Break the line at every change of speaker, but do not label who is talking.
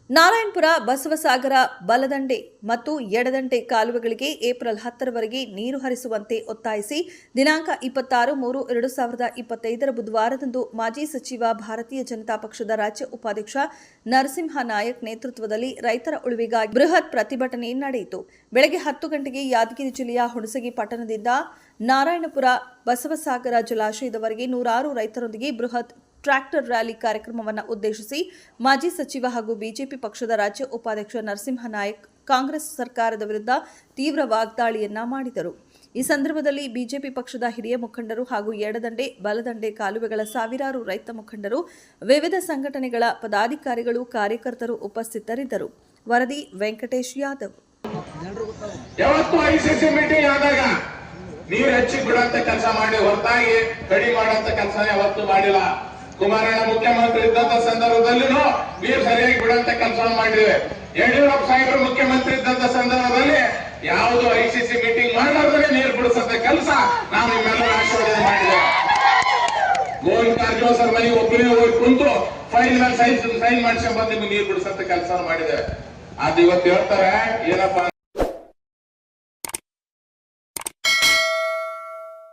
ನಾರಾಯಣಪುರ ಬಸವಸಾಗರ ಬಲದಂಡೆ ಮತ್ತು ಎಡದಂಡೆ ಕಾಲುವೆಗಳಿಗೆ ಏಪ್ರಿಲ್ 10ರವರೆಗೆ ನೀರು ಹರಿಸುವಂತೆ ಒತ್ತಾಯಿಸಿ ದಿನಾಂಕ 26-3-2025 ಬುಧವಾರದಂದು ಮಾಜಿ ಸಚಿವ ಭಾರತೀಯ ಜನತಾ ಪಕ್ಷದ ರಾಜ್ಯ ಉಪಾಧ್ಯಕ್ಷ ನರಸಿಂಹ ನಾಯಕ್ ನೇತೃತ್ವದಲ್ಲಿ ರೈತರ ಉಳಿವಿಗಾಗಿ ಬೃಹತ್ ಪ್ರತಿಭಟನೆ ನಡೆಯಿತು. ಬೆಳಗ್ಗೆ 10 ಗಂಟೆಗೆ ಯಾದಗಿರಿ ಜಿಲ್ಲೆಯ ಹುಣಸಗಿ ಪಟ್ಟಣದಿಂದ ನಾರಾಯಣಪುರ ಬಸವಸಾಗರ ಜಲಾಶಯದವರೆಗೆ ನೂರಾರು ರೈತರೊಂದಿಗೆ ಬೃಹತ್ ಟ್ರ್ಯಾಕ್ಟರ್ ರ್ಯಾಲಿ ಕಾರ್ಯಕ್ರಮವನ್ನು ಉದ್ದೇಶಿಸಿ ಮಾಜಿ ಸಚಿವ ಹಾಗೂ ಬಿಜೆಪಿ ಪಕ್ಷದ ರಾಜ್ಯ ಉಪಾಧ್ಯಕ್ಷ ನರಸಿಂಹ ನಾಯಕ್ ಕಾಂಗ್ರೆಸ್ ಸರ್ಕಾರದ ವಿರುದ್ಧ ತೀವ್ರ ವಾಗ್ದಾಳಿಯನ್ನ ಮಾಡಿದರು. ಈ ಸಂದರ್ಭದಲ್ಲಿ ಬಿಜೆಪಿ ಪಕ್ಷದ ಹಿರಿಯ ಮುಖಂಡರು ಹಾಗೂ ಎಡದಂಡೆ ಬಲದಂಡೆ ಕಾಲುವೆಗಳ ಸಾವಿರಾರು ರೈತ ಮುಖಂಡರು, ವಿವಿಧ ಸಂಘಟನೆಗಳ ಪದಾಧಿಕಾರಿಗಳು, ಕಾರ್ಯಕರ್ತರು ಉಪಸ್ಥಿತರಿದ್ದರು. ವರದಿ ವೆಂಕಟೇಶ್ ಯಾದವ್.
ನೀರು ಹೆಚ್ಚಿ ಬಿಡುವಂತ ಕೆಲಸ ಮಾಡಿ ಹೊರತಾಗಿ ಕಡಿಮೆ ಮಾಡುವಂತ ಕೆಲಸ ಯಾವತ್ತೂ ಮಾಡಿಲ್ಲ. ಕುಮಾರಣ್ಣ ಮುಖ್ಯಮಂತ್ರಿ ಇದ್ದಂತ ಸಂದರ್ಭದಲ್ಲಿನೂ ನೀರು ಸರಿಯಾಗಿ ಬಿಡುವಂತ ಕೆಲಸ ಮಾಡಿದ್ದೇವೆ. ಯಡಿಯೂರಪ್ಪ ಸಾಹೇಬರು ಮುಖ್ಯಮಂತ್ರಿ ಇದ್ದಂತ ಸಂದರ್ಭದಲ್ಲಿ ಯಾವುದು ICC ಮೀಟಿಂಗ್ ಮಾಡಲಾರ್ದೇ ನೀರು ಬಿಡಿಸಂತ ಕೆಲಸ ನಾವು ನಿಮ್ಮೆಲ್ಲರೂ ಆಶೀರ್ವಾದ ಮಾಡಿದ್ದೇವೆ. ಗೋವಿಂದ ಕಾರಜೋಳ ಸರ್ ಮನೆಗೆ ಒಬ್ಬರೇ ಹೋಗಿ ಕುಂತು ಫೈಲ್ ಮೇಲೆ ಸೈನ್ ಮಾಡಿಸ್ಕೊಂಡ್ ಬಂದು ನಿಮ್ಗೆ ನೀರು ಬಿಡಿಸಂತ ಕೆಲಸ ಮಾಡಿದ್ದೇವೆ. ಅದು ಇವತ್ತು ಹೇಳ್ತಾರೆ ಏನಪ್ಪಾ